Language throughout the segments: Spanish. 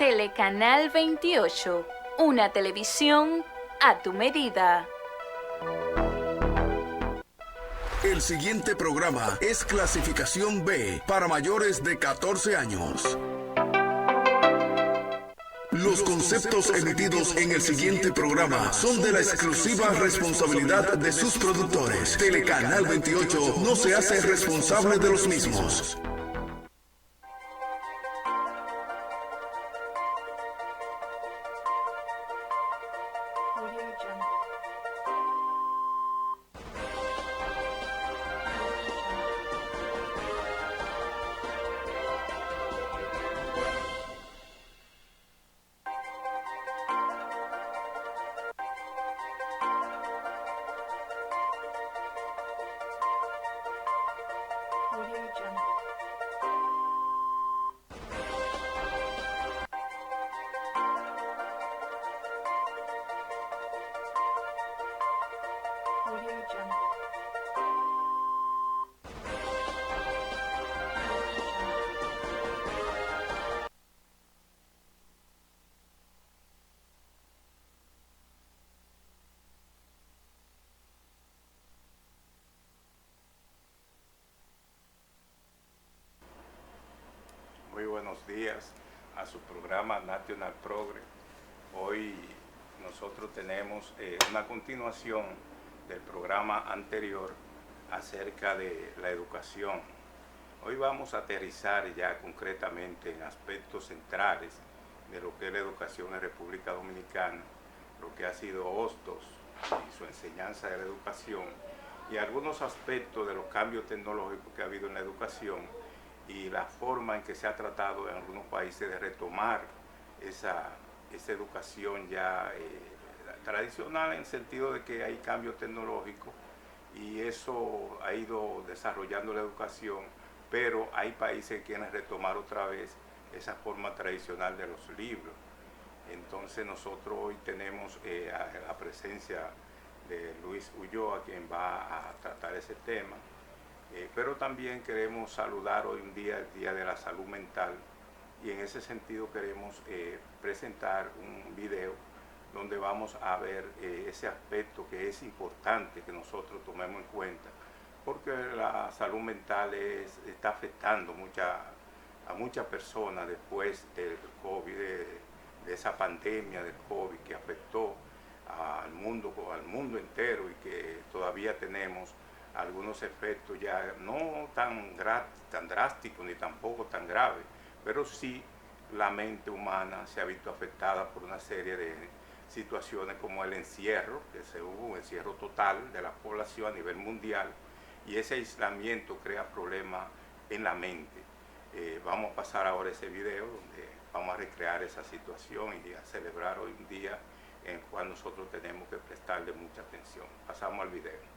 Telecanal 28, una televisión a tu medida. El siguiente programa es clasificación B para mayores de 14 años. Los conceptos emitidos en el siguiente programa son de la exclusiva responsabilidad de sus productores. Telecanal 28 no se hace responsable de los mismos. Muy buenos días a su programa National Progress. Hoy nosotros tenemos una continuación del programa anterior acerca de la educación. Hoy vamos a aterrizar ya concretamente en aspectos centrales de lo que es la educación en República Dominicana, lo que ha sido Hostos y su enseñanza de la educación, y algunos aspectos de los cambios tecnológicos que ha habido en la educación y la forma en que se ha tratado en algunos países de retomar esa educación ya tradicional, en el sentido de que hay cambios tecnológicos y eso ha ido desarrollando la educación, pero hay países que quieren retomar otra vez esa forma tradicional de los libros. Entonces nosotros hoy tenemos la presencia de Luis Ulloa, quien va a tratar ese tema. Pero también queremos saludar hoy un día, el Día de la Salud Mental, y en ese sentido queremos presentar un video donde vamos a ver ese aspecto que es importante que nosotros tomemos en cuenta, porque la salud mental está afectando a muchas personas después del COVID, de esa pandemia del COVID que afectó al mundo entero y que todavía tenemos algunos efectos ya no tan drásticos ni tampoco tan graves, pero sí la mente humana se ha visto afectada por una serie de situaciones como el encierro, que se hubo un encierro total de la población a nivel mundial, y ese aislamiento crea problemas en la mente. Vamos a pasar ahora ese video donde vamos a recrear esa situación y a celebrar hoy un día en el cual nosotros tenemos que prestarle mucha atención. Pasamos al video.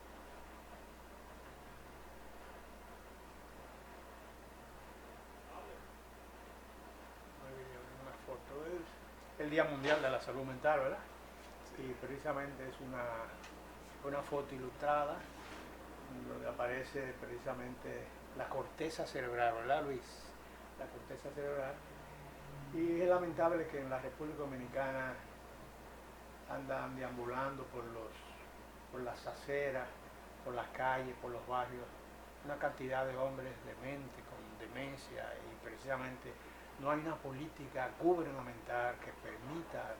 El Día Mundial de la Salud Mental, ¿verdad? Y precisamente es una foto ilustrada donde aparece precisamente la corteza cerebral, ¿verdad, Luis? La corteza cerebral. Y es lamentable que en la República Dominicana andan deambulando por las aceras, por las calles, por los barrios, una cantidad de hombres dementes, con demencia, y precisamente no hay una política gubernamental que permita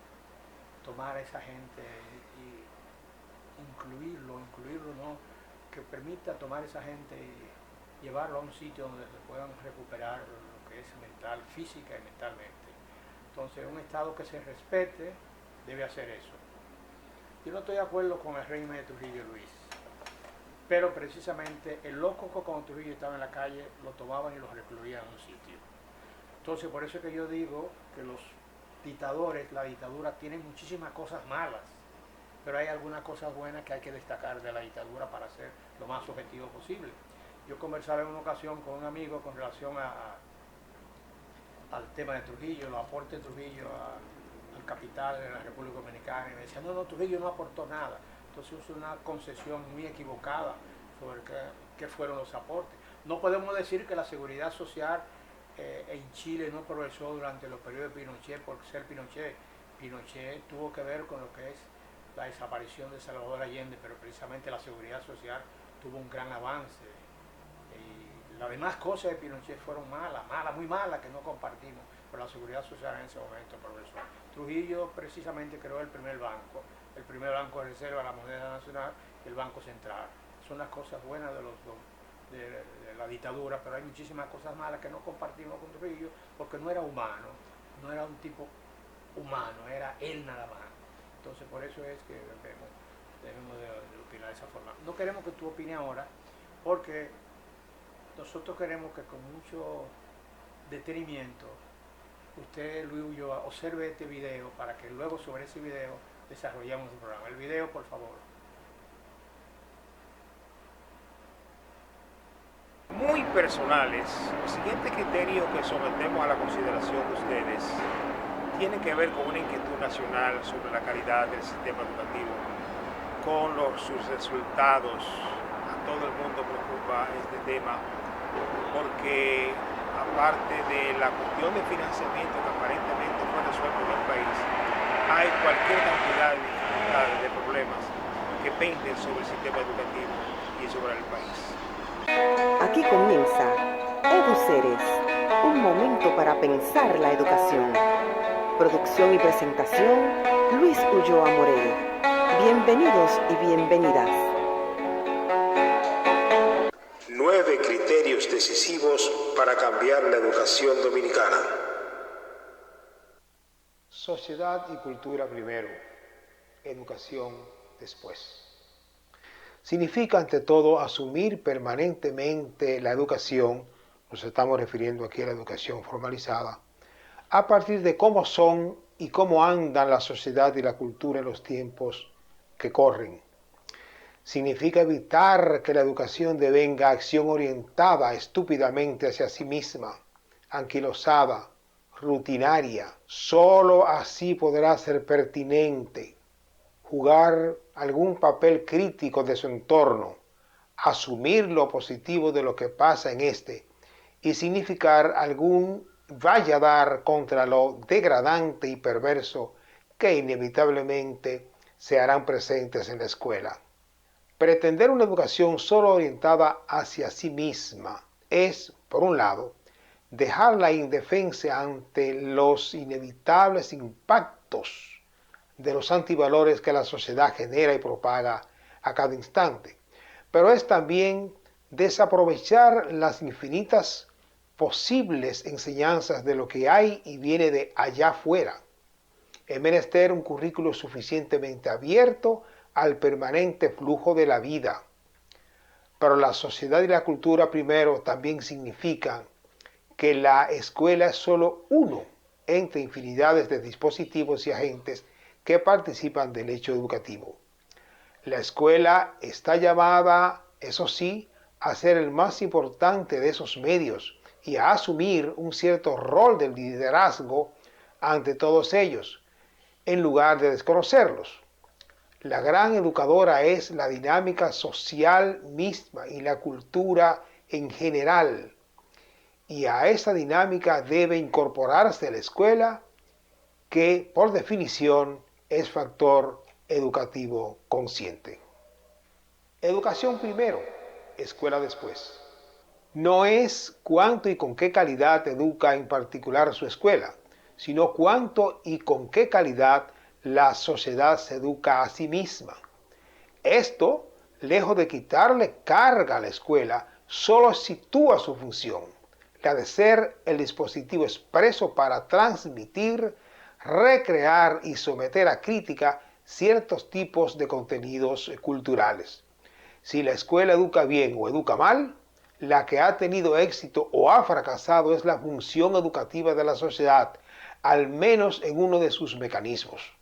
tomar a esa gente y incluirlo no, que permita tomar a esa gente y llevarlo a un sitio donde se puedan recuperar lo que es mental, física y mentalmente. Entonces, un Estado que se respete debe hacer eso. Yo no estoy de acuerdo con el régimen de Trujillo, Luis, pero precisamente el loco que cuando Trujillo estaba en la calle lo tomaban y lo recluían en un sitio. Entonces, por eso es que yo digo que los dictadores, la dictadura, tienen muchísimas cosas malas, pero hay algunas cosas buenas que hay que destacar de la dictadura para ser lo más objetivo posible. Yo conversaba en una ocasión con un amigo con relación al tema de Trujillo, los aportes de Trujillo al capital de la República Dominicana, y me decía, no, Trujillo no aportó nada. Entonces es una concesión muy equivocada sobre qué fueron los aportes. No podemos decir que la seguridad social en Chile no progresó durante los periodos de Pinochet por ser Pinochet. Pinochet tuvo que ver con lo que es la desaparición de Salvador Allende, pero precisamente la seguridad social tuvo un gran avance. Y las demás cosas de Pinochet fueron malas, muy malas, que no compartimos, pero la seguridad social en ese momento progresó. Trujillo precisamente creó el primer banco de reserva, la moneda nacional, y el Banco Central. Son las cosas buenas de los dos, de la dictadura, pero hay muchísimas cosas malas que no compartimos con Trujillo, porque no era humano, no era un tipo humano, era él nada más. Entonces por eso es que debemos de opinar de esa forma. No queremos que tú opines ahora, porque nosotros queremos que con mucho detenimiento usted, Luis Ulloa, observe este video para que luego sobre ese video desarrollemos el programa. El video, por favor. Muy personales, los siguientes criterios que sometemos a la consideración de ustedes tienen que ver con una inquietud nacional sobre la calidad del sistema educativo, con sus resultados. A todo el mundo preocupa este tema porque aparte de la cuestión de financiamiento que aparentemente fue resuelto en el país, hay cualquier cantidad de dificultades, de problemas que penden sobre el sistema educativo y sobre el país. Aquí comienza EduCeres, un momento para pensar la educación. Producción y presentación, Luis Ulloa Morel. Bienvenidos y bienvenidas. 9 criterios decisivos para cambiar la educación dominicana. Sociedad y cultura primero, educación después. Significa ante todo asumir permanentemente la educación, nos estamos refiriendo aquí a la educación formalizada, a partir de cómo son y cómo andan la sociedad y la cultura en los tiempos que corren. Significa evitar que la educación devenga acción orientada estúpidamente hacia sí misma, anquilosada, rutinaria. Solo así podrá ser pertinente, jugar algún papel crítico de su entorno, asumir lo positivo de lo que pasa en este y significar algún valladar contra lo degradante y perverso que inevitablemente se harán presentes en la escuela. Pretender una educación solo orientada hacia sí misma es, por un lado, dejarla indefensa ante los inevitables impactos de los antivalores que la sociedad genera y propaga a cada instante. Pero es también desaprovechar las infinitas posibles enseñanzas de lo que hay y viene de allá afuera. Es menester un currículo suficientemente abierto al permanente flujo de la vida. Pero la sociedad y la cultura primero también significan que la escuela es solo uno entre infinidades de dispositivos y agentes que participan del hecho educativo. La escuela está llamada, eso sí, a ser el más importante de esos medios y a asumir un cierto rol de liderazgo ante todos ellos, en lugar de desconocerlos. La gran educadora es la dinámica social misma y la cultura en general. Y a esa dinámica debe incorporarse la escuela, que por definición es factor educativo consciente. Educación primero, escuela después. No es cuánto y con qué calidad educa en particular su escuela, sino cuánto y con qué calidad la sociedad se educa a sí misma. Esto, lejos de quitarle carga a la escuela, solo sitúa su función, la de ser el dispositivo expreso para transmitir, recrear y someter a crítica ciertos tipos de contenidos culturales. Si la escuela educa bien o educa mal, la que ha tenido éxito o ha fracasado es la función educativa de la sociedad, al menos en uno de sus mecanismos.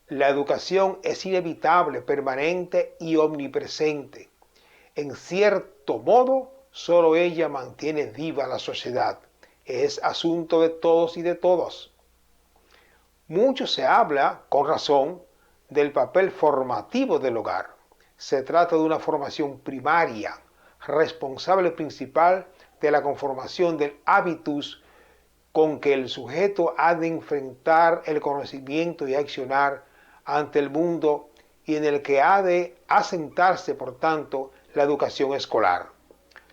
La educación es inevitable, permanente y omnipresente. En cierto modo, solo ella mantiene viva la sociedad. Es asunto de todos y de todas. Mucho se habla, con razón, del papel formativo del hogar. Se trata de una formación primaria, responsable principal de la conformación del hábitus con que el sujeto ha de enfrentar el conocimiento y accionar ante el mundo y en el que ha de asentarse, por tanto, la educación escolar.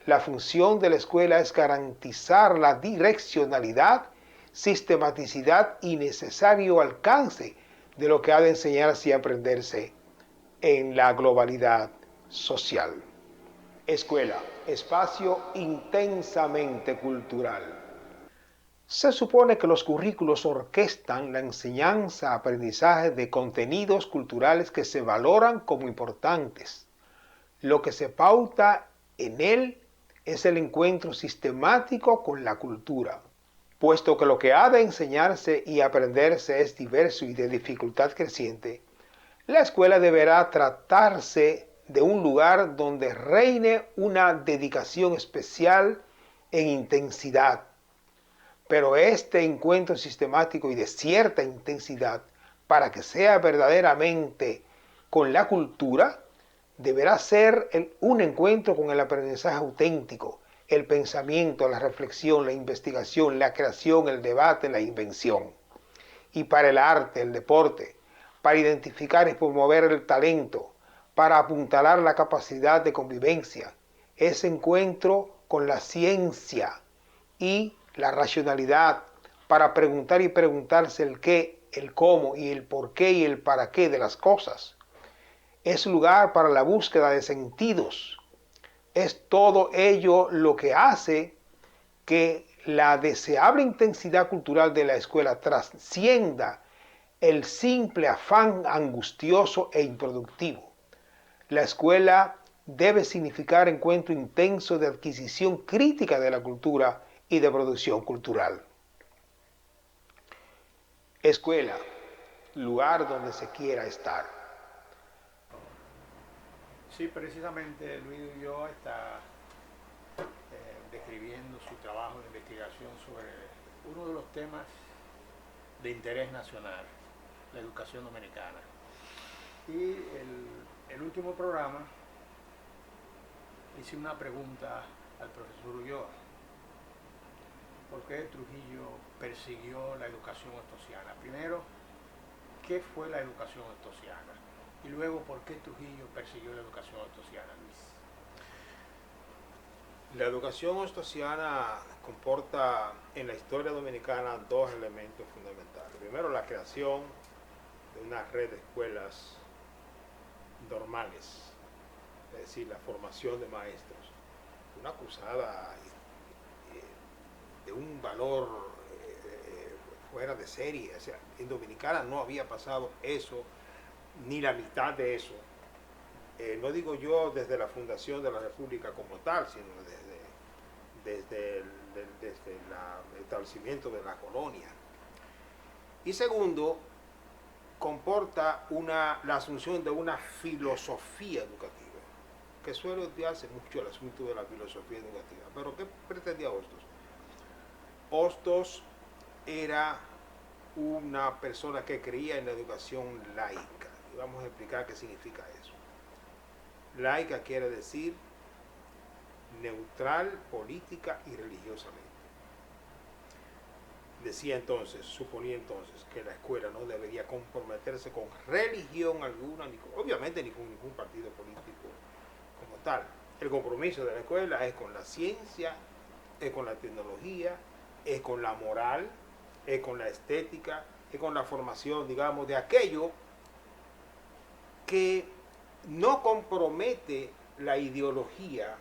La función de la escuela es garantizar la direccionalidad, sistematicidad y necesario alcance de lo que ha de enseñarse y aprenderse en la globalidad social. Escuela, espacio intensamente cultural. Se supone que los currículos orquestan la enseñanza-aprendizaje de contenidos culturales que se valoran como importantes. Lo que se pauta en él es el encuentro sistemático con la cultura. Puesto que lo que ha de enseñarse y aprenderse es diverso y de dificultad creciente, la escuela deberá tratarse de un lugar donde reine una dedicación especial en intensidad. Pero este encuentro sistemático y de cierta intensidad, para que sea verdaderamente con la cultura, deberá ser un encuentro con el aprendizaje auténtico, el pensamiento, la reflexión, la investigación, la creación, el debate, la invención. Y para el arte, el deporte, para identificar y promover el talento, para apuntalar la capacidad de convivencia, ese encuentro con la ciencia y la racionalidad, para preguntar y preguntarse el qué, el cómo y el por qué y el para qué de las cosas. Es lugar para la búsqueda de sentidos. Es todo ello lo que hace que la deseable intensidad cultural de la escuela trascienda el simple afán angustioso e improductivo. La escuela debe significar encuentro intenso de adquisición crítica de la cultura y de producción cultural. Escuela, lugar donde se quiera estar. Sí, precisamente Luis Ulloa está describiendo su trabajo de investigación sobre uno de los temas de interés nacional, la educación dominicana. Y el último programa hice una pregunta al profesor Ulloa. ¿Por qué Trujillo persiguió la educación ostosiana? Primero, ¿qué fue la educación ostosiana? Y luego, ¿por qué Trujillo persiguió la educación ostosiana, Luis? La educación ostosiana comporta en la historia dominicana dos elementos fundamentales. Primero, la creación de una red de escuelas normales, es decir, la formación de maestros. Una cruzada de un valor fuera de serie. O sea, en Dominicana no había pasado eso, ni la mitad de eso. No digo yo desde la fundación de la República como tal, sino desde el establecimiento de la colonia. Y segundo, comporta la asunción de una filosofía educativa, que suele odiarse mucho el asunto de la filosofía educativa. Pero ¿qué pretendía Hostos? Hostos era una persona que creía en la educación laica. Y vamos a explicar qué significa eso. Laica quiere decir neutral, política y religiosamente. Suponía entonces que la escuela no debería comprometerse con religión alguna, obviamente ni con ningún partido político como tal. El compromiso de la escuela es con la ciencia, es con la tecnología, es con la moral, es con la estética, es con la formación, digamos, de aquello que no compromete la ideología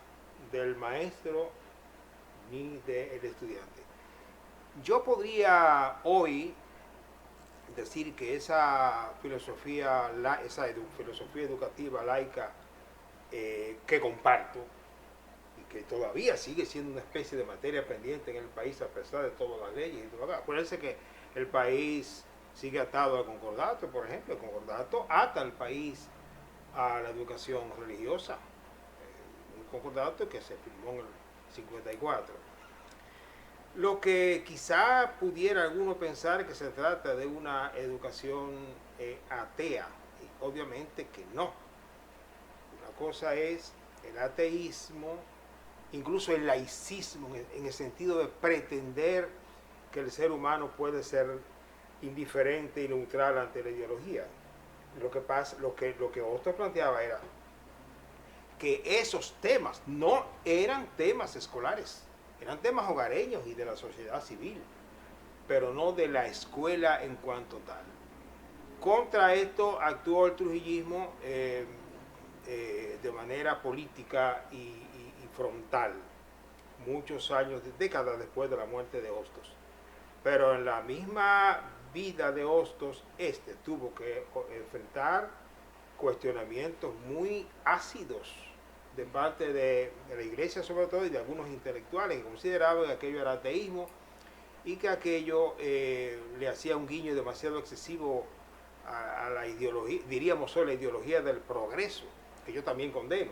del maestro ni del estudiante. Yo podría hoy decir que esa filosofía educativa laica que comparto y que todavía sigue siendo una especie de materia pendiente en el país a pesar de todas las leyes. Acuérdense que el país sigue atado al concordato, por ejemplo. El concordato ata al país a la educación religiosa. Un concordato que se firmó en el 54. Lo que quizá pudiera alguno pensar que se trata de una educación atea, y obviamente que no. Una cosa es el ateísmo incluso el laicismo en el sentido de pretender que el ser humano puede ser indiferente y neutral ante la ideología. Lo que Hostos planteaba era que esos temas no eran temas escolares, eran temas hogareños y de la sociedad civil, pero no de la escuela en cuanto tal. Contra esto actuó el trujillismo de manera política y frontal, muchos años, décadas después de la muerte de Hostos. Pero en la misma vida de Hostos, tuvo que enfrentar cuestionamientos muy ácidos de parte de la iglesia, sobre todo, y de algunos intelectuales que consideraban que aquello era ateísmo y que aquello le hacía un guiño demasiado excesivo a la ideología, diríamos la ideología del progreso, que yo también condeno.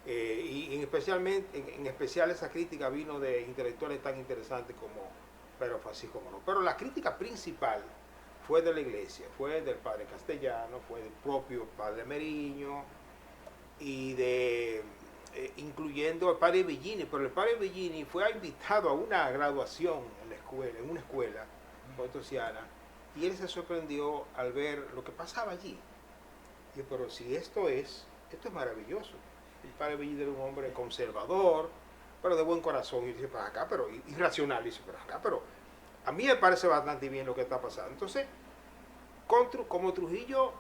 Y en especial esa crítica vino de intelectuales tan interesantes como Pedro Francisco Mono. Pero la crítica principal fue de la iglesia, fue del padre Castellano, fue del propio padre Meriño, y incluyendo al padre Bellini. Pero el padre Bellini fue invitado a una graduación en una escuela potosiana, y él se sorprendió al ver lo que pasaba allí. Y pero si esto es maravilloso. El padre Bellini era un hombre conservador, pero de buen corazón, y dice, para acá, pero irracional, dice, para acá, pero a mí me parece bastante bien lo que está pasando. Entonces, como Trujillo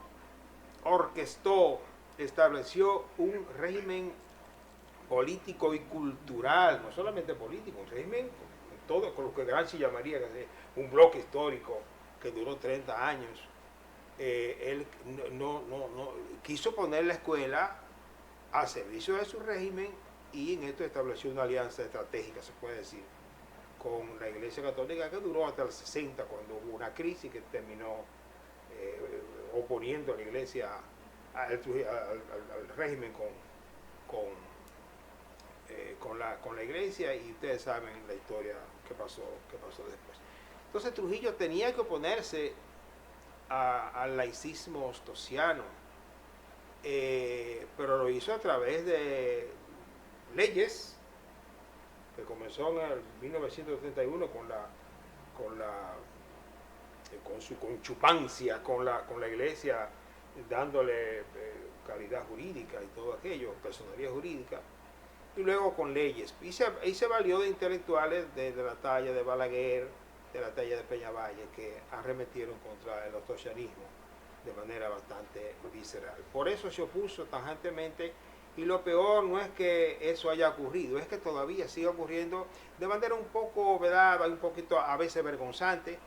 estableció un régimen político y cultural, no solamente político, un régimen todo con lo que Gramsci llamaría un bloque histórico que duró 30 años. Él no quiso poner la escuela al servicio de su régimen, y en esto estableció una alianza estratégica, se puede decir, con la Iglesia Católica, que duró hasta el 60, cuando hubo una crisis que terminó oponiendo a la Iglesia al régimen con la Iglesia, y ustedes saben la historia que pasó después. Entonces Trujillo tenía que oponerse al laicismo hostosiano, pero lo hizo a través de leyes que comenzó en el 1931 con su conchupancia con la iglesia, dándole calidad jurídica y todo aquello, personalidad jurídica, y luego con leyes. Y se valió de intelectuales de la talla de Balaguer, de la talla de Peñavalle, que arremetieron contra el hostosianismo de manera bastante visceral. Por eso se opuso tajantemente, y lo peor no es que eso haya ocurrido, es que todavía sigue ocurriendo de manera un poco vedada, un poquito a veces vergonzante.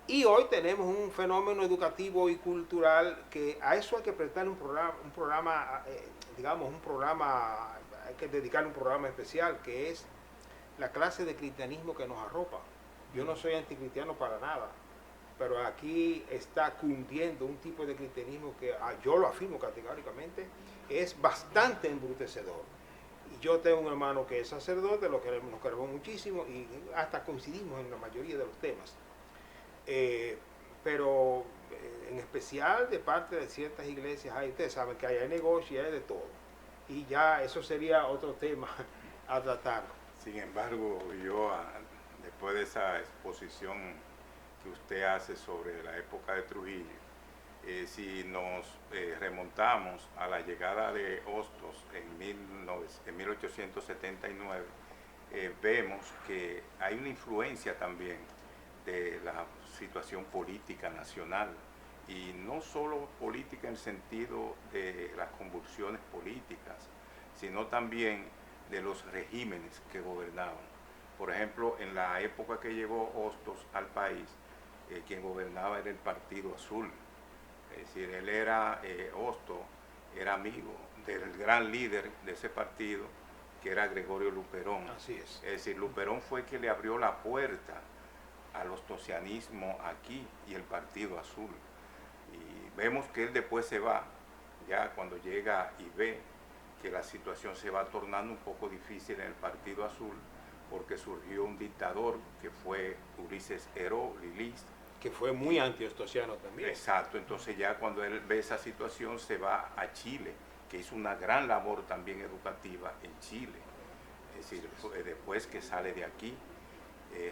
Y hoy tenemos un fenómeno educativo y cultural que a eso hay que prestar un programa, hay que dedicarle un programa especial, que es la clase de cristianismo que nos arropa. Yo no soy anticristiano para nada, pero aquí está cundiendo un tipo de cristianismo que yo lo afirmo categóricamente, es bastante embrutecedor. Y yo tengo un hermano que es sacerdote, nos queremos muchísimo y hasta coincidimos en la mayoría de los temas. Pero en especial de parte de ciertas iglesias, ustedes saben que hay negocio y hay de todo. Y ya eso sería otro tema a tratar. Sin embargo, después de esa exposición que usted hace sobre la época de Trujillo, si nos remontamos a la llegada de Hostos en 1879, vemos que hay una influencia también de la situación política nacional, y no solo política en el sentido de las convulsiones políticas, sino también de los regímenes que gobernaban. Por ejemplo, en la época que llegó Hostos al país, quien gobernaba era el Partido Azul. Es decir, Hostos era amigo del gran líder de ese partido, que era Gregorio Luperón. Así es. Es decir, Luperón fue quien le abrió la puerta al hostosianismo aquí y el Partido Azul. Y vemos que él después se va, ya cuando llega y ve que la situación se va tornando un poco difícil en el Partido Azul, porque surgió un dictador que fue Ulises Heró Lilis, que fue muy anti-hostosiano también. Exacto, entonces ya cuando él ve esa situación se va a Chile, que hizo una gran labor también educativa en Chile. es decir, después que sale de aquí,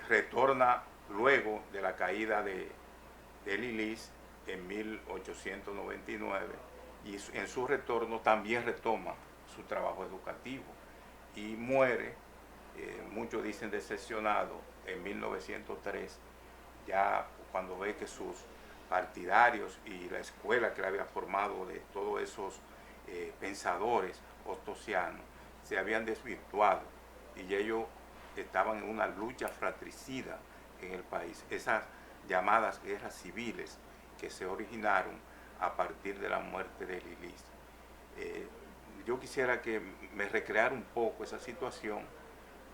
retorna luego de la caída de Lilis en 1899 y en su retorno también retoma su trabajo educativo y muere, muchos dicen decepcionado, en 1903, ya cuando ve que sus partidarios y la escuela que le había formado de todos esos pensadores ostosianos se habían desvirtuado y ellos estaban en una lucha fratricida en el país, esas llamadas guerras civiles que se originaron a partir de la muerte de Lilis. Yo quisiera que me recreara un poco esa situación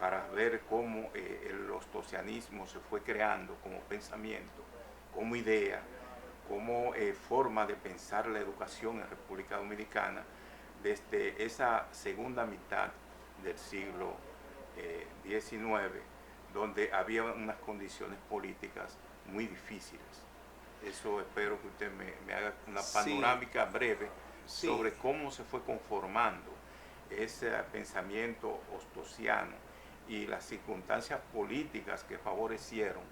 para ver cómo el ostosianismo se fue creando como pensamiento, como idea, como forma de pensar la educación en República Dominicana desde esa segunda mitad del siglo XIX, donde había unas condiciones políticas muy difíciles. Eso espero que usted me haga una panorámica breve sobre cómo se fue conformando ese pensamiento ostosiano y las circunstancias políticas que favorecieron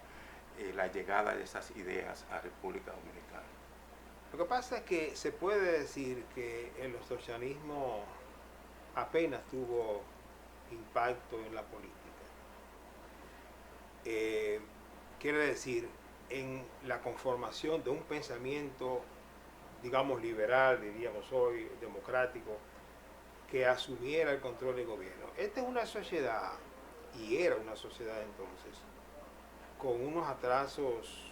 la llegada de esas ideas a República Dominicana. Lo que pasa es que se puede decir que el ostosianismo apenas tuvo impacto en la política. Quiere decir, en la conformación de un pensamiento, digamos, liberal, diríamos hoy, democrático, que asumiera el control del gobierno. Esta es una sociedad, y era una sociedad entonces, con unos atrasos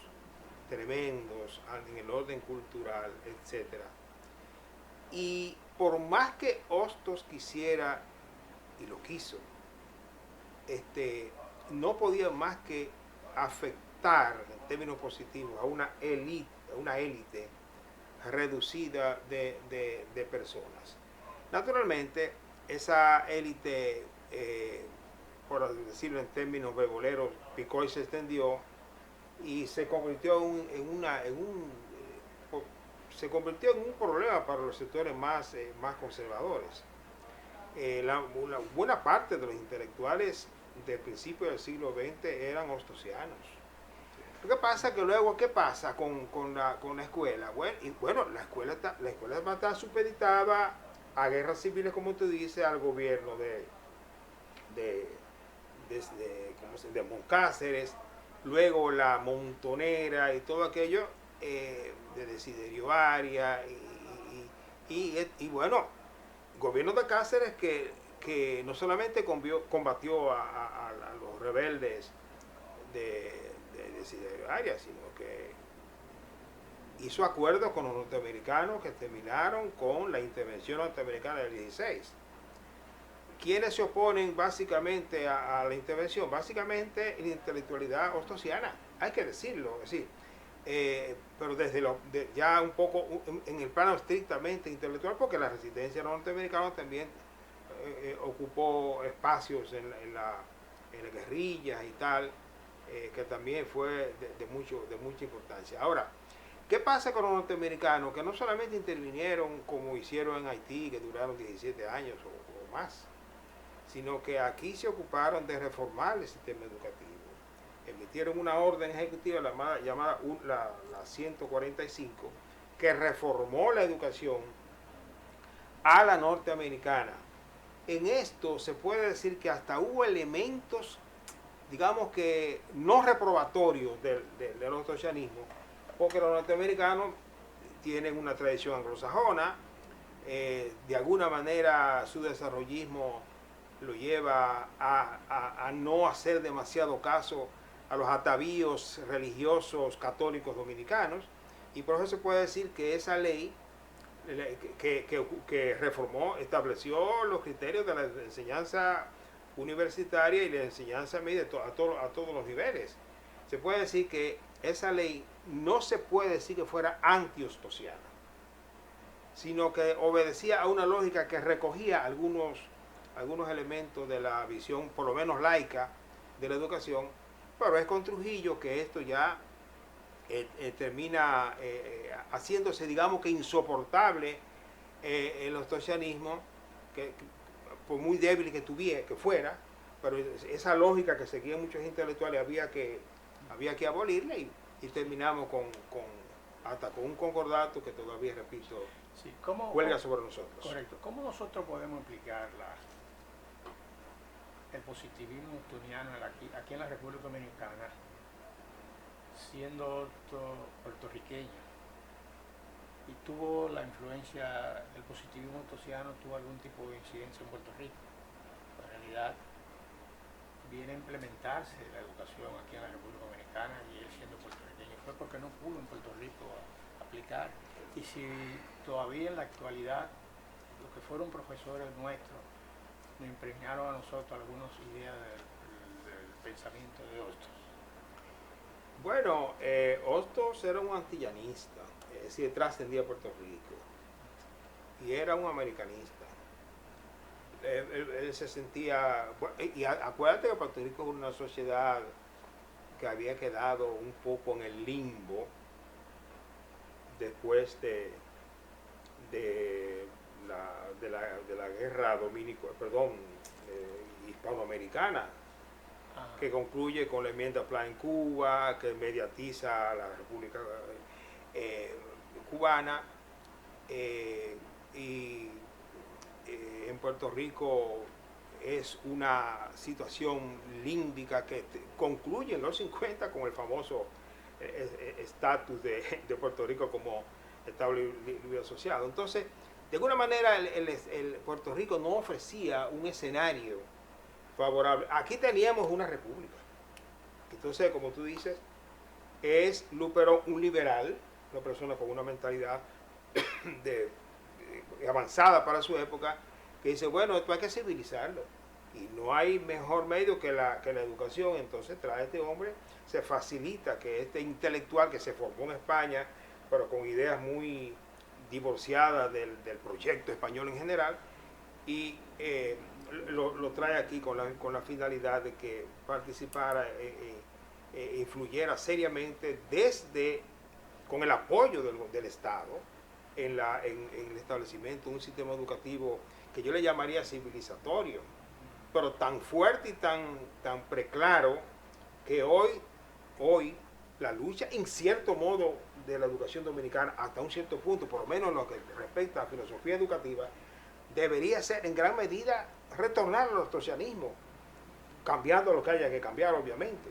tremendos en el orden cultural, etc. Y por más que Hostos quisiera, y lo quiso, no podía más que afectar en términos positivos a una élite reducida de personas. Naturalmente, esa élite, por decirlo en términos beboleros, picó y se extendió y se convirtió en un problema para los sectores más conservadores. Una buena parte de los intelectuales del principio del siglo XX eran ostosianos. Lo que pasa es que luego, ¿qué pasa con la escuela? Bueno, la escuela va a estar supeditada a guerras civiles, como tú dices, al gobierno de Moncáceres, luego la Montonera y todo aquello de Desiderio Arias y bueno, gobierno de Cáceres que no solamente combatió a los rebeldes de Desiderio Arias, sino que hizo acuerdos con los norteamericanos que terminaron con la intervención norteamericana del 16. ¿Quiénes se oponen básicamente a la intervención? Básicamente la intelectualidad ostosiana, hay que decirlo, es decir, pero ya un poco en el plano estrictamente intelectual, porque la resistencia norteamericana también ocupó espacios en las guerrillas y tal, que también fue de mucha importancia. Ahora, ¿qué pasa con los norteamericanos? Que no solamente intervinieron como hicieron en Haití, que duraron 17 años o más, sino que aquí se ocuparon de reformar el sistema educativo. Emitieron una orden ejecutiva llamada la 145, que reformó la educación a la norteamericana. En esto se puede decir que hasta hubo elementos, digamos que no reprobatorios del ostosianismo, porque los norteamericanos tienen una tradición anglosajona, de alguna manera su desarrollismo lo lleva a no hacer demasiado caso a los atavíos religiosos católicos dominicanos, y por eso se puede decir que esa ley que reformó, estableció los criterios de la enseñanza universitaria y la enseñanza media a todos los niveles. Se puede decir que esa ley no se puede decir que fuera anti-ostosiana, sino que obedecía a una lógica que recogía algunos elementos de la visión, por lo menos laica, de la educación, pero es con Trujillo que esto ya termina haciéndose, digamos que insoportable el ostosianismo, que por muy débil que fuera, pero esa lógica que seguían muchos intelectuales había que abolirla y terminamos hasta con un concordato que todavía, repito, Sí, cuelga sobre nosotros. Correcto. ¿Cómo nosotros podemos implicar el positivismo newtoniano aquí en la República Dominicana, siendo puertorriqueño? Y tuvo la influencia, el positivismo newtoniano tuvo algún tipo de incidencia en Puerto Rico. En realidad, viene a implementarse la educación aquí en la República Dominicana y él siendo puertorriqueño fue porque no pudo en Puerto Rico aplicar. Y si todavía en la actualidad los que fueron profesores nuestros nos impregnaron a nosotros algunas ideas del pensamiento de Hostos. Bueno, Hostos era un antillanista, es decir, trascendía a Puerto Rico y era un americanista. Él se sentía, y acuérdate que Puerto Rico es una sociedad que había quedado un poco en el limbo después de la guerra hispanoamericana, que concluye con la enmienda Plan en Cuba, que mediatiza a la República Cubana, y en Puerto Rico es una situación límbica que concluye en los 50 con el famoso estatus de Puerto Rico como Estado libre asociado. Entonces, de alguna manera el Puerto Rico no ofrecía un escenario favorable. Aquí teníamos una república. Entonces, como tú dices, es Luperón un liberal, una persona con una mentalidad avanzada para su época, que dice, bueno, esto hay que civilizarlo. Y no hay mejor medio que la educación. Entonces trae este hombre, se facilita que este intelectual que se formó en España, pero con ideas muy divorciadas del proyecto español en general, y lo trae aquí con la finalidad de que participara, influyera seriamente con el apoyo del Estado en el establecimiento de un sistema educativo que yo le llamaría civilizatorio, pero tan fuerte y tan preclaro que hoy la lucha en cierto modo de la educación dominicana, hasta un cierto punto, por lo menos en lo que respecta a filosofía educativa, debería ser en gran medida retornar al ortosianismo, cambiando lo que haya que cambiar, obviamente,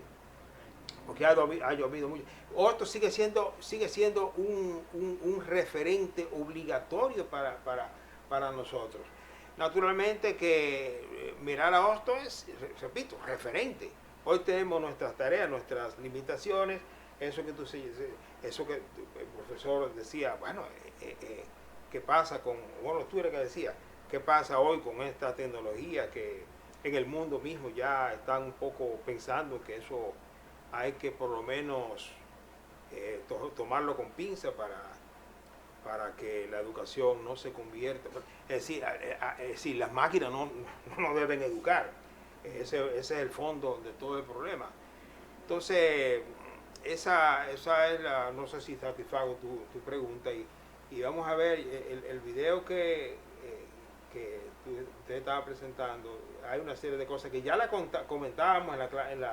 porque ha llovido mucho. Esto sigue siendo un referente obligatorio para nosotros. Naturalmente que mirar a Hostos es, repito, referente. Hoy tenemos nuestras tareas, nuestras limitaciones, eso que el profesor decía, bueno, ¿qué pasa tú eres que decía, qué pasa hoy con esta tecnología que en el mundo mismo ya están un poco pensando que eso hay que por lo menos tomarlo con pinza para que la educación no se convierta. Es decir, las máquinas no deben educar. Ese es el fondo de todo el problema. Entonces, esa es no sé si satisfago tu pregunta, y vamos a ver el video que usted estaba presentando. Hay una serie de cosas que ya la comentábamos en el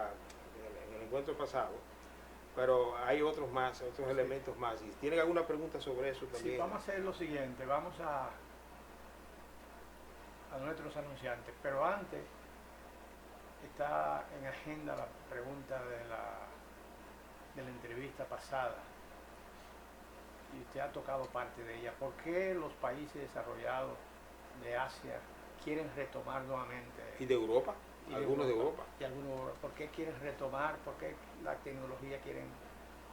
encuentro pasado, pero hay otros elementos más. ¿Y tienen alguna pregunta sobre eso también? Sí, vamos a hacer lo siguiente, vamos a nuestros anunciantes, pero antes está en agenda la pregunta de la entrevista pasada, y usted ha tocado parte de ella. ¿Por qué los países desarrollados de Asia quieren retomar nuevamente? ¿Y de Europa? Algunos de Europa. Y algunos, ¿por qué quieren retomar? ¿Por qué la tecnología quieren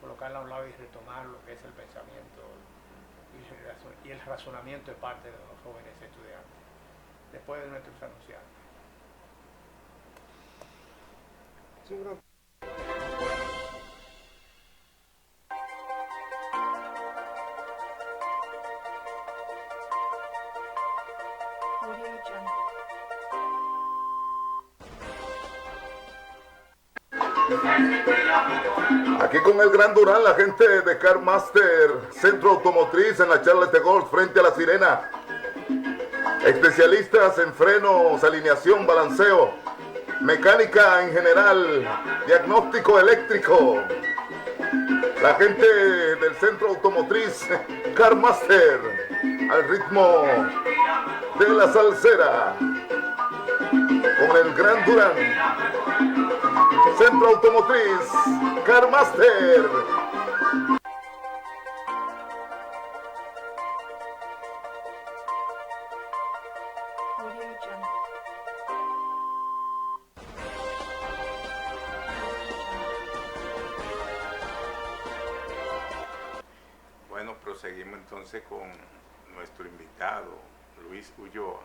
colocarla a un lado y retomar lo que es el pensamiento y el razonamiento de parte de los jóvenes estudiantes? Después de nuestros anunciantes. Aquí con el Gran Durán, la gente de Car Master Centro Automotriz en la Charles de Golf frente a La Sirena. Especialistas en frenos, alineación, balanceo. mecánica en general, diagnóstico eléctrico. La gente del Centro Automotriz Car Master, al ritmo de la salsera, con el Gran Durán. Centro Automotriz Car Master. Bueno, proseguimos entonces con nuestro invitado, Luis Ulloa,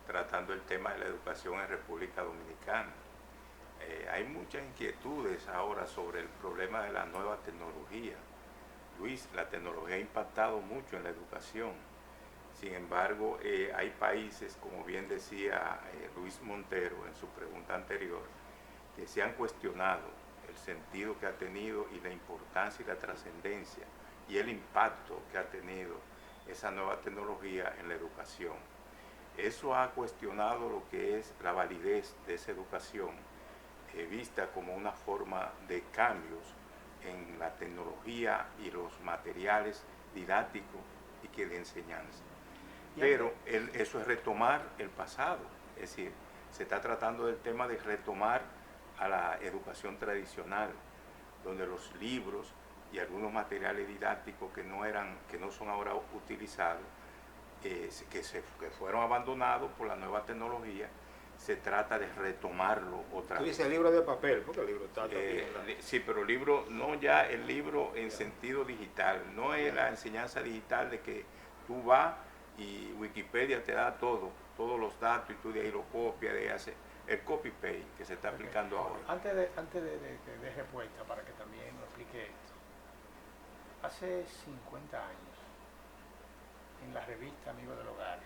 tratando el tema de la educación en República Dominicana. Hay muchas inquietudes ahora sobre el problema de la nueva tecnología. Luis, la tecnología ha impactado mucho en la educación. Sin embargo, hay países, como bien decía Luis Montero en su pregunta anterior, que se han cuestionado el sentido que ha tenido y la importancia y la trascendencia y el impacto que ha tenido esa nueva tecnología en la educación. Eso ha cuestionado lo que es la validez de esa educación, vista como una forma de cambios en la tecnología y los materiales didácticos y que de enseñanza. Pero eso es retomar el pasado, es decir, se está tratando del tema de retomar a la educación tradicional, donde los libros y algunos materiales didácticos que no son ahora utilizados, que fueron abandonados por la nueva tecnología, se trata de retomarlo otra vez. Tú dices el libro de papel, porque el libro está también. Sí, pero el libro, no ya el libro en sentido digital, no es la enseñanza digital de que tú vas y Wikipedia te da todos los datos y tú de ahí lo copias, de hacer el copy-paste que se está aplicando ahora. Antes de que deje puesta para que también lo explique esto, hace 50 años, en la revista Amigo del Hogar,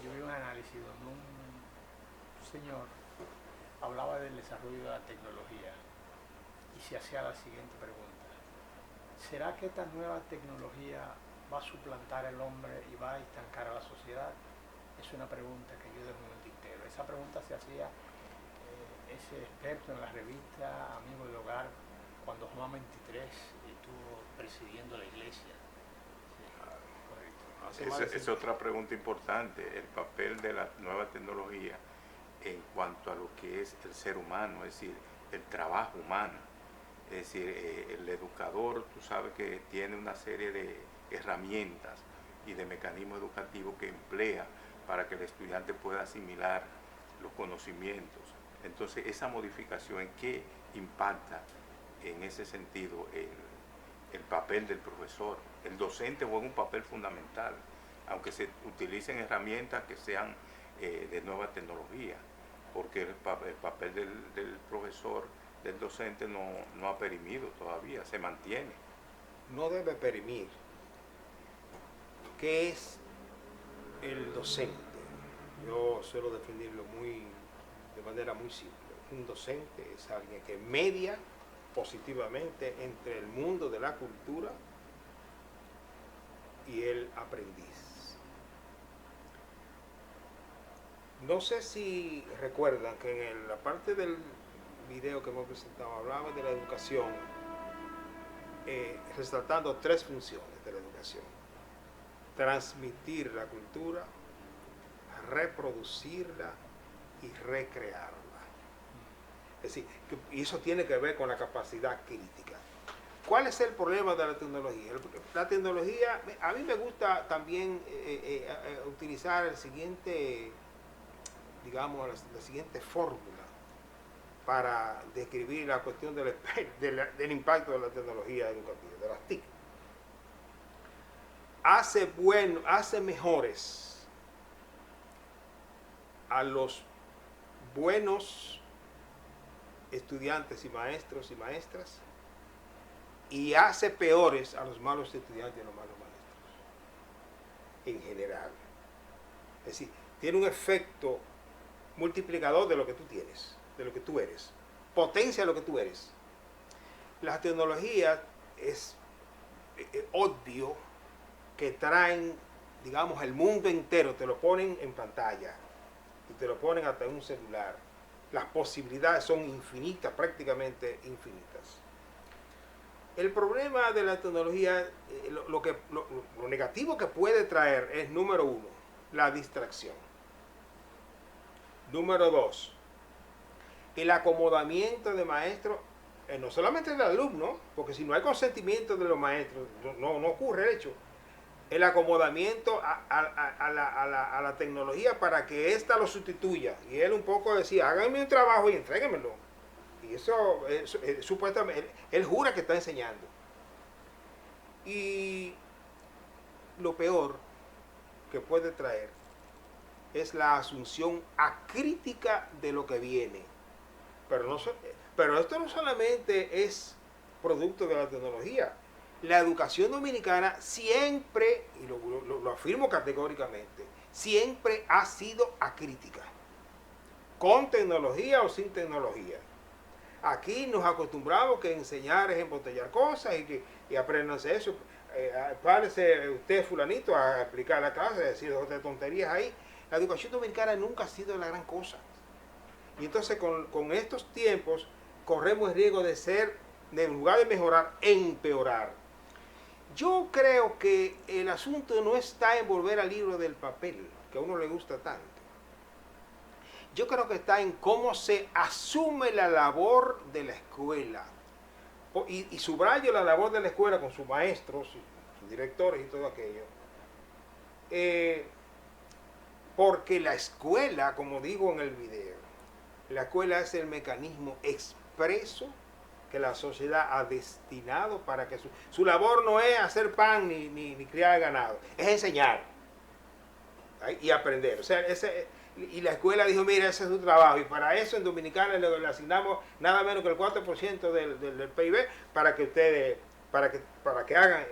yo vi un análisis donde un señor hablaba del desarrollo de la tecnología y se hacía la siguiente pregunta: ¿será que esta nueva tecnología va a suplantar al hombre y va a estancar a la sociedad? Es una pregunta que yo dejo en el tintero. Esa pregunta se hacía ese experto en la revista Amigo del Hogar cuando Juan 23 estuvo presidiendo la iglesia. Esa es otra pregunta importante, el papel de la nueva tecnología en cuanto a lo que es el ser humano, es decir, el trabajo humano. Es decir, el educador, tú sabes que tiene una serie de herramientas y de mecanismos educativos que emplea para que el estudiante pueda asimilar los conocimientos. Entonces, esa modificación, ¿en qué impacta en ese sentido el papel del profesor? El docente juega un papel fundamental, aunque se utilicen herramientas que sean de nueva tecnología, porque el papel del profesor, del docente no ha perimido todavía, se mantiene. No debe perimir. ¿Qué es el docente? Yo suelo definirlo de manera muy simple. Un docente es alguien que media positivamente entre el mundo de la cultura y el aprendiz. No sé si recuerdan que en la parte del video que hemos presentado hablaba de la educación, resaltando 3 funciones de la educación: transmitir la cultura, reproducirla y recrearla. Es decir, y eso tiene que ver con la capacidad crítica. ¿Cuál es el problema de la tecnología? La tecnología, a mí me gusta también utilizar el siguiente, digamos, la siguiente fórmula para describir la cuestión del impacto de la tecnología educativa, de las TIC. Hace mejores a los buenos estudiantes y maestros y maestras, y hace peores a los malos estudiantes y a los malos maestros, en general. Es decir, tiene un efecto multiplicador de lo que tú tienes, de lo que tú eres, potencia lo que tú eres. Las tecnologías es obvio que traen, digamos, el mundo entero, te lo ponen en pantalla y te lo ponen hasta en un celular. las posibilidades son infinitas, prácticamente infinitas. El problema de la tecnología, lo negativo que puede traer es, número uno, la distracción. Número dos, el acomodamiento de maestros, no solamente del alumno, porque si no hay consentimiento de los maestros, no ocurre el hecho. El acomodamiento a la tecnología para que ésta lo sustituya. Y él un poco decía, háganme un trabajo y entréguenmelo. Y eso supuestamente, él jura que está enseñando. Y lo peor que puede traer es la asunción acrítica de lo que viene. Pero esto no solamente es producto de la tecnología. La educación dominicana siempre, y lo afirmo categóricamente, siempre ha sido acrítica, con tecnología o sin tecnología. Aquí nos acostumbramos que enseñar es embotellar cosas y apréndanse eso. Párese usted fulanito a explicar la clase, decir otras tonterías ahí. La educación dominicana nunca ha sido la gran cosa. Y entonces con estos tiempos corremos el riesgo de ser, en lugar de mejorar, empeorar. Yo creo que el asunto no está en volver al libro del papel, que a uno le gusta tanto. Yo creo que está en cómo se asume la labor de la escuela. Y subrayo la labor de la escuela con sus maestros, sus directores y todo aquello. Porque la escuela, como digo en el video, la escuela es el mecanismo expreso que la sociedad ha destinado para que su labor no es hacer pan ni criar ganado, es enseñar, ¿sí? Y aprender. O sea, y la escuela dijo, mira, ese es su trabajo, y para eso en Dominicana le asignamos nada menos que el 4% del PIB para que ustedes, para que hagan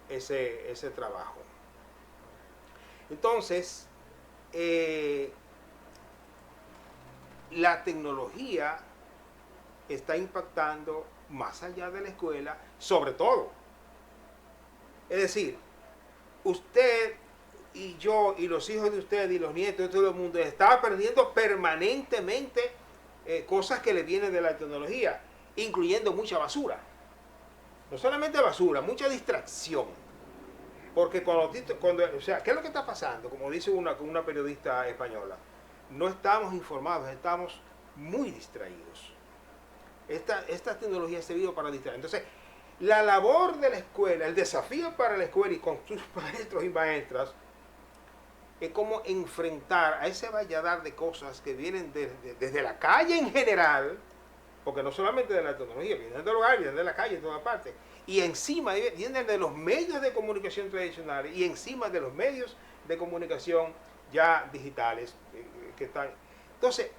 ese trabajo. Entonces, la tecnología está impactando más allá de la escuela, sobre todo. Es decir, usted y yo y los hijos de usted y los nietos de todo el mundo están aprendiendo permanentemente cosas que le vienen de la tecnología, incluyendo mucha basura. No solamente basura, mucha distracción. Porque o sea, ¿qué es lo que está pasando? Como dice una periodista española, no estamos informados, estamos muy distraídos. Esta tecnología ha servido para distraer. Entonces, la labor de la escuela, el desafío para la escuela y con sus maestros y maestras, es cómo enfrentar a ese valladar de cosas que vienen desde la calle en general, porque no solamente de la tecnología, vienen del hogar, vienen de la calle, en todas partes, y encima vienen de los medios de comunicación tradicionales y encima de los medios de comunicación ya digitales que están. Entonces,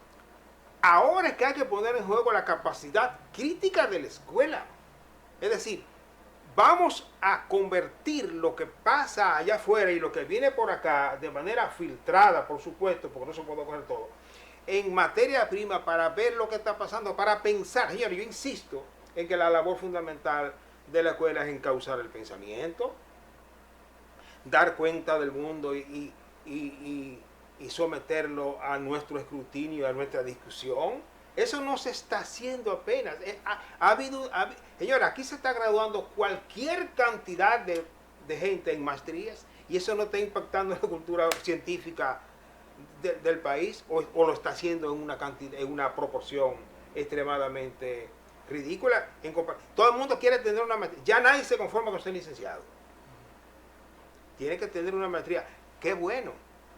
ahora es que hay que poner en juego la capacidad crítica de la escuela. Es decir, vamos a convertir lo que pasa allá afuera y lo que viene por acá de manera filtrada, por supuesto, porque no se puede coger todo, en materia prima para ver lo que está pasando, para pensar. Señor, yo insisto en que la labor fundamental de la escuela es encauzar el pensamiento, dar cuenta del mundo y someterlo a nuestro escrutinio, a nuestra discusión. Eso no se está haciendo apenas. Señora, aquí se está graduando cualquier cantidad de gente en maestrías y eso no está impactando en la cultura científica del país o lo está haciendo en una proporción extremadamente ridícula. Todo el mundo quiere tener una maestría. Ya nadie se conforma con ser licenciado. Tiene que tener una maestría. ¡Qué bueno!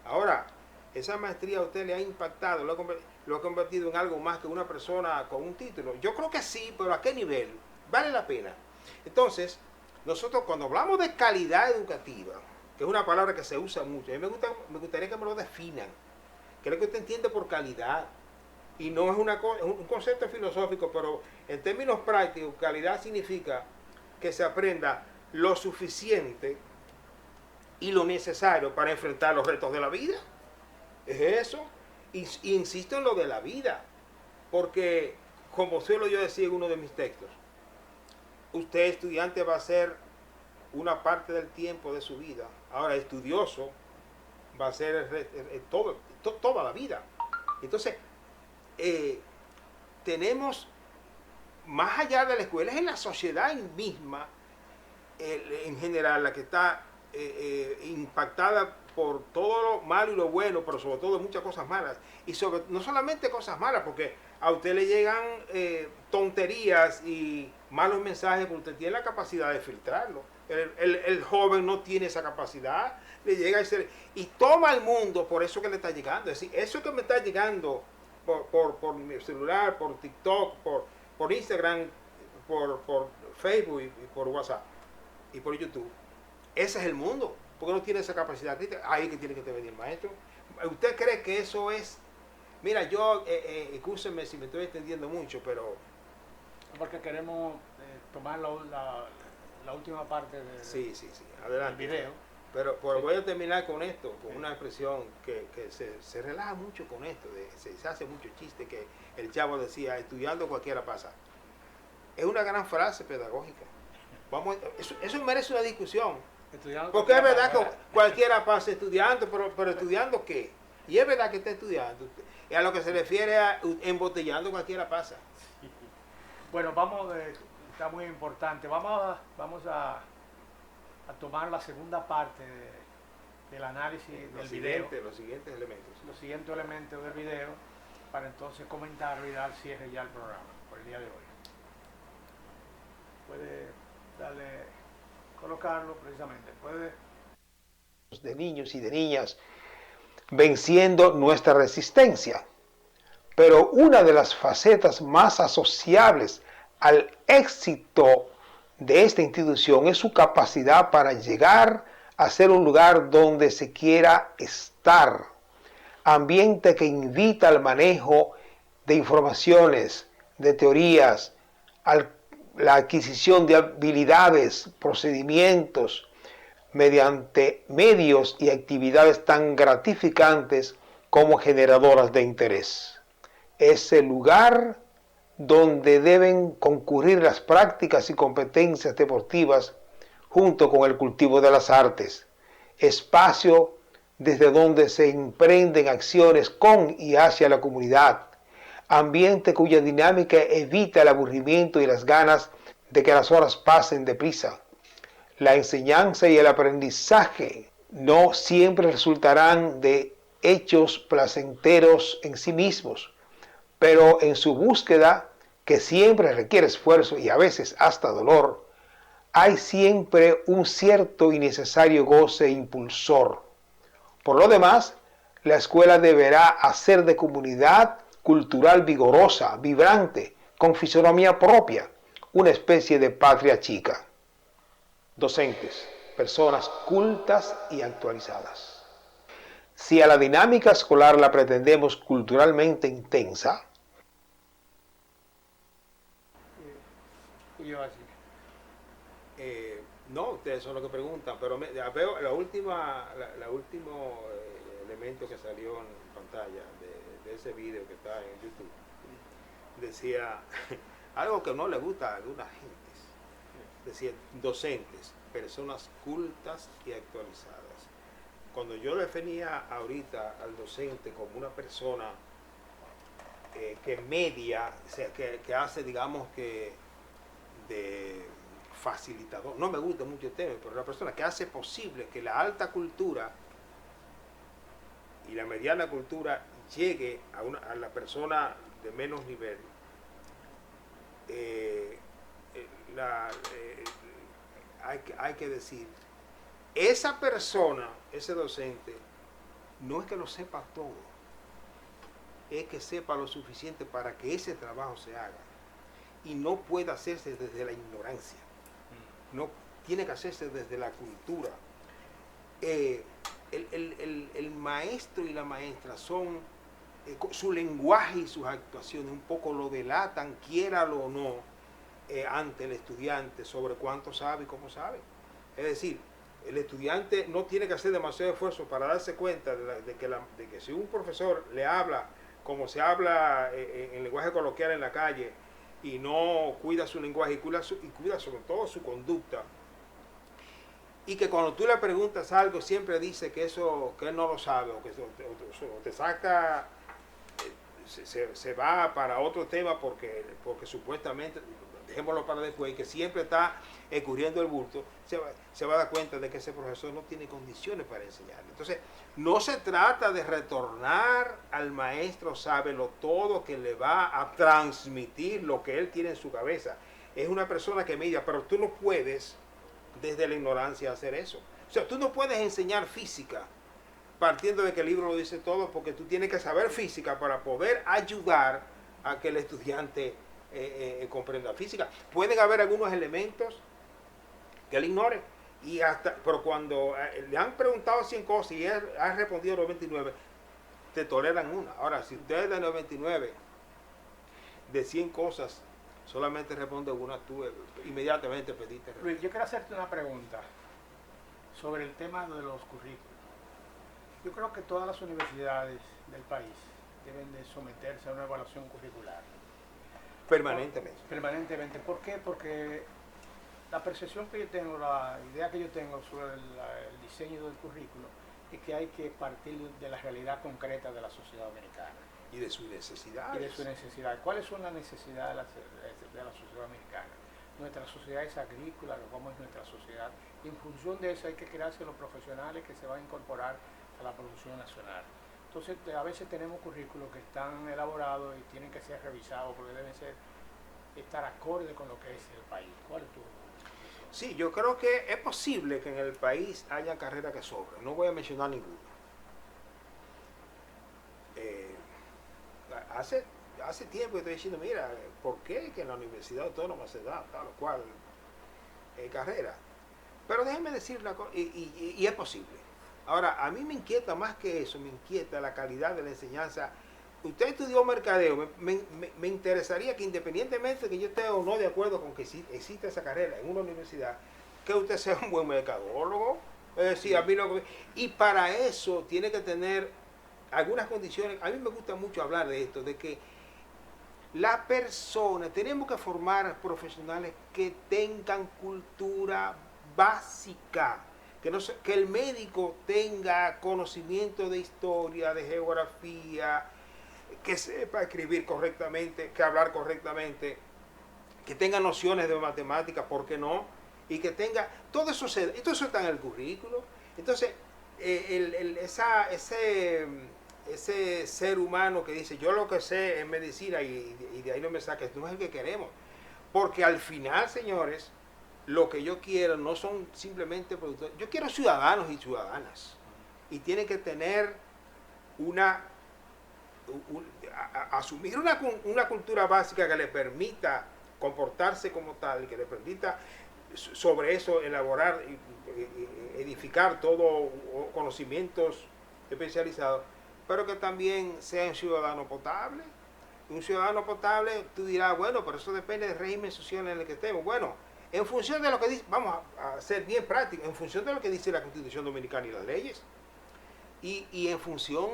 Ahora, esa maestría a usted le ha impactado, lo ha convertido en algo más que una persona con un título. Yo creo que sí, pero ¿a qué nivel? Vale la pena. Entonces, nosotros cuando hablamos de calidad educativa, que es una palabra que se usa mucho, a mí me gustaría que me lo definan. ¿Qué es lo que usted entiende por calidad? Y no es un concepto filosófico, pero en términos prácticos, calidad significa que se aprenda lo suficiente y lo necesario para enfrentar los retos de la vida. Es eso. Y insisto en lo de la vida, porque como suelo yo decir en uno de mis textos, usted estudiante va a ser una parte del tiempo de su vida. Ahora, estudioso va a ser toda la vida. Entonces, tenemos, más allá de la escuela, es en la sociedad misma, en general, la que está impactada por todo lo malo y lo bueno, pero sobre todo muchas cosas malas. Y no solamente cosas malas, porque a usted le llegan tonterías y malos mensajes, porque usted tiene la capacidad de filtrarlo. El joven no tiene esa capacidad, le llega y toma el mundo por eso que le está llegando. Es decir, eso que me está llegando por mi celular, por TikTok, por Instagram, por Facebook y por WhatsApp y por YouTube, ese es el mundo, porque no tiene esa capacidad crítica. Ahí que tiene que venir el maestro. ¿Usted cree que eso es? Mira, yo, excúsenme si me estoy extendiendo mucho, pero... Porque queremos tomar la última parte sí, adelante. del video. Pero voy a terminar con esto, con una expresión que se relaja mucho con esto, se hace mucho chiste, que el chavo decía, estudiando cualquiera pasa. Es una gran frase pedagógica. Eso merece una discusión. Porque es verdad que cualquiera pasa estudiando, pero ¿estudiando qué? Y es verdad que está estudiando. Y a lo que se refiere a embotellando cualquiera pasa. Bueno, está muy importante. Vamos a tomar la segunda parte del análisis del video. Los siguientes elementos. Los siguientes elementos del video, para entonces comentarlo y dar cierre ya al programa por el día de hoy. Puede colocarlo precisamente. De niños y de niñas venciendo nuestra resistencia. Pero una de las facetas más asociables al éxito de esta institución es su capacidad para llegar a ser un lugar donde se quiera estar. Ambiente que invita al manejo de informaciones, de teorías, la adquisición de habilidades, procedimientos, mediante medios y actividades tan gratificantes como generadoras de interés. Es el lugar donde deben concurrir las prácticas y competencias deportivas junto con el cultivo de las artes, espacio desde donde se emprenden acciones con y hacia la comunidad, ambiente cuya dinámica evita el aburrimiento y las ganas de que las horas pasen deprisa. La enseñanza y el aprendizaje no siempre resultarán de hechos placenteros en sí mismos, pero en su búsqueda, que siempre requiere esfuerzo y a veces hasta dolor, hay siempre un cierto y necesario goce impulsor. Por lo demás, la escuela deberá hacer de comunidad cultural vigorosa, vibrante, con fisonomía propia, una especie de patria chica. Docentes, personas cultas y actualizadas. Si a la dinámica escolar la pretendemos culturalmente intensa, no, ustedes son los que preguntan, pero veo el último elemento que salió en pantalla de ese video que está en YouTube. Decía algo que no le gusta a algunas gentes. Decía, docentes, personas cultas y actualizadas. Cuando yo definía ahorita al docente como una persona que media, o sea, que hace, digamos, que de facilitador, no me gusta mucho el tema, pero la persona que hace posible que la alta cultura y la mediana cultura llegue a la persona de menos nivel, hay que decir, esa persona, ese docente, no es que lo sepa todo, es que sepa lo suficiente para que ese trabajo se haga. Y no puede hacerse desde la ignorancia, no tiene que hacerse desde la cultura. El maestro y la maestra son, su lenguaje y sus actuaciones un poco lo delatan, quiéralo o no, ante el estudiante sobre cuánto sabe y cómo sabe. Es decir, el estudiante no tiene que hacer demasiado esfuerzo para darse cuenta de que si un profesor le habla como se habla en lenguaje coloquial en la calle, y no cuida su lenguaje y cuida sobre todo su conducta, y que cuando tú le preguntas algo siempre dice que eso, que él no lo sabe, o que eso te saca, se va para otro tema porque supuestamente, dejémoslo para después, y que siempre está escurriendo el bulto, se va a dar cuenta de que ese profesor no tiene condiciones para enseñarle. Entonces, no se trata de retornar al maestro sábelo todo que le va a transmitir lo que él tiene en su cabeza. Es una persona que media, pero tú no puedes desde la ignorancia hacer eso. O sea, tú no puedes enseñar física partiendo de que el libro lo dice todo, porque tú tienes que saber física para poder ayudar a que el estudiante comprenda física. Pueden haber algunos elementos que él ignore, pero cuando le han preguntado 100 cosas y él ha respondido 99, te toleran una. Ahora, si usted de 99, de 100 cosas, solamente responde una, tú inmediatamente pediste. Luis, yo quiero hacerte una pregunta sobre el tema de los currículos. Yo creo que todas las universidades del país deben de someterse a una evaluación curricular. Permanentemente. Permanentemente. ¿Por qué? Porque la percepción que yo tengo, la idea que yo tengo sobre el diseño del currículo es que hay que partir de la realidad concreta de la sociedad dominicana. Y de sus necesidades. Y de sus necesidades. ¿Cuáles son las necesidades de la sociedad dominicana? Nuestra sociedad es agrícola, cómo es nuestra sociedad. Y en función de eso hay que crearse los profesionales que se van a incorporar a la producción nacional. Entonces, a veces tenemos currículos que están elaborados y tienen que ser revisados porque deben estar acorde con lo que es el país. ¿Cuál es tu...? Sí, yo creo que es posible que en el país haya carreras que sobren. No voy a mencionar ninguna. Hace tiempo estoy diciendo, mira, ¿por qué que en la Universidad Autónoma se da tal o cual carrera? Pero déjenme decir la cosa, y es posible. Ahora, a mí me inquieta más que eso, me inquieta la calidad de la enseñanza. Usted estudió mercadeo, me interesaría que independientemente de que yo esté o no de acuerdo con que exista esa carrera en una universidad, que usted sea un buen mercadólogo. Sí, a mí y para eso tiene que tener algunas condiciones. A mí me gusta mucho hablar de esto, de que la persona, tenemos que formar profesionales que tengan cultura básica, que el médico tenga conocimiento de historia, de geografía, que sepa escribir correctamente, que hablar correctamente, que tenga nociones de matemáticas, ¿por qué no? Y que tenga, todo eso está en el currículo. Entonces, ese ser humano que dice, yo lo que sé es medicina y de ahí no me saques, no es el que queremos. Porque al final, señores, lo que yo quiero no son simplemente productores, yo quiero ciudadanos y ciudadanas. Y tienen que tener asumir una cultura básica que le permita comportarse como tal, que le permita sobre eso elaborar y edificar todo conocimientos especializados, pero que también sea un ciudadano potable. Un ciudadano potable, tú dirás, bueno, pero eso depende del régimen social en el que estemos. Bueno, en función de lo que dice, vamos a ser bien prácticos, en función de lo que dice la Constitución Dominicana y las leyes, y en función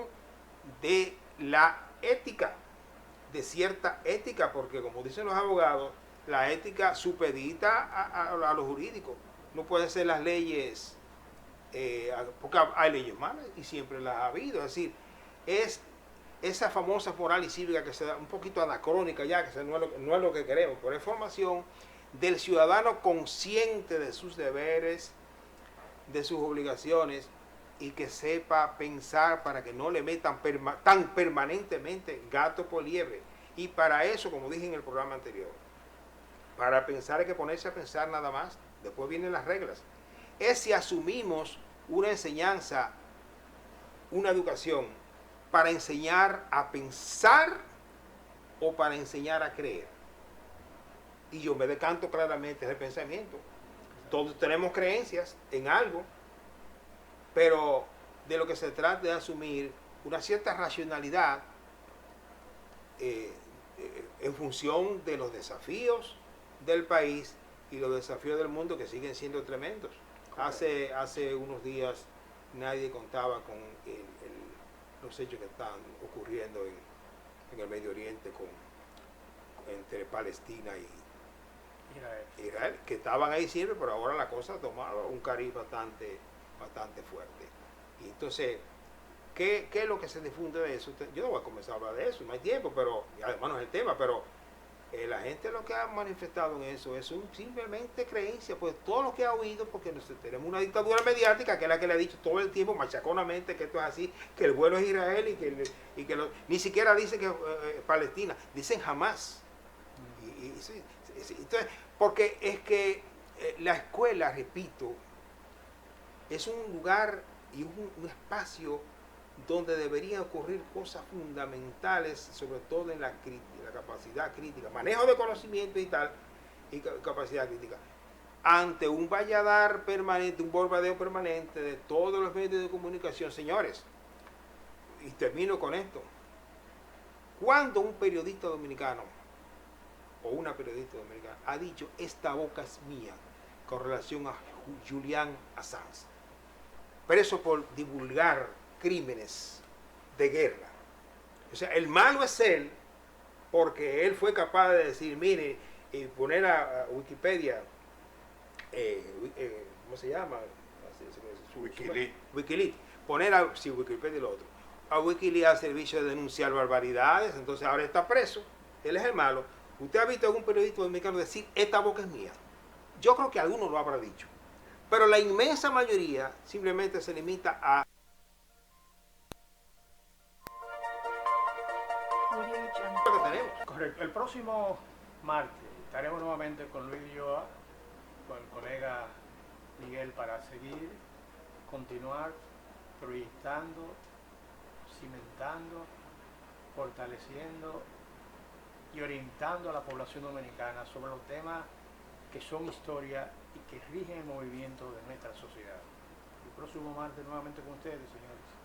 de la ética, de cierta ética, porque como dicen los abogados, la ética supedita a lo jurídico. No pueden ser las leyes, porque hay leyes malas y siempre las ha habido. Es decir, es esa famosa moral y cívica que se da un poquito anacrónica ya, que no es lo que queremos, pero es formación del ciudadano consciente de sus deberes, de sus obligaciones, y que sepa pensar para que no le metan tan permanentemente gato por liebre. Y para eso, como dije en el programa anterior, para pensar hay que ponerse a pensar nada más, después vienen las reglas. Es si asumimos una enseñanza, una educación, para enseñar a pensar o para enseñar a creer. Y yo me decanto claramente del pensamiento. Todos tenemos creencias en algo, pero de lo que se trata es de asumir una cierta racionalidad en función de los desafíos del país y los desafíos del mundo, que siguen siendo tremendos. Hace unos días nadie contaba con los hechos que están ocurriendo en el Medio Oriente entre Palestina Israel, que estaban ahí siempre, pero ahora la cosa ha tomado un cariz bastante fuerte. Y entonces, ¿qué es lo que se difunde de eso? Yo no voy a comenzar a hablar de eso, no hay tiempo, pero y además no es el tema, pero la gente lo que ha manifestado en eso es simplemente creencia, pues todo lo que ha oído, porque tenemos una dictadura mediática que es la que le ha dicho todo el tiempo machaconamente que esto es así, que el vuelo es Israel y que ni siquiera dicen que Palestina, dicen jamás. Entonces, porque es que la escuela, repito, es un lugar y un espacio donde deberían ocurrir cosas fundamentales, sobre todo en la capacidad crítica, manejo de conocimiento y tal, y capacidad crítica, ante un valladar permanente, un bombardeo permanente de todos los medios de comunicación. Señores, y termino con esto, cuando un periodista dominicano o una periodista dominicana ha dicho esta boca es mía con relación a Julian Assange, preso por divulgar crímenes de guerra. O sea, el malo es él, porque él fue capaz de decir, mire, y poner a Wikipedia, ¿cómo se llama? Wikileaks. Poner a Wikipedia y lo otro. A Wikileaks al servicio de denunciar barbaridades, entonces ahora está preso, él es el malo. ¿Usted ha visto a algún periodista dominicano decir, esta boca es mía? Yo creo que alguno lo habrá dicho. Pero la inmensa mayoría simplemente se limita a... lo que tenemos. Correcto. El próximo martes estaremos nuevamente con Luis Ulloa, con el colega Miguel, para continuar proyectando, cimentando, fortaleciendo y orientando a la población dominicana sobre los temas que son historia y que rigen el movimiento de nuestra sociedad. El próximo martes nuevamente con ustedes, señores.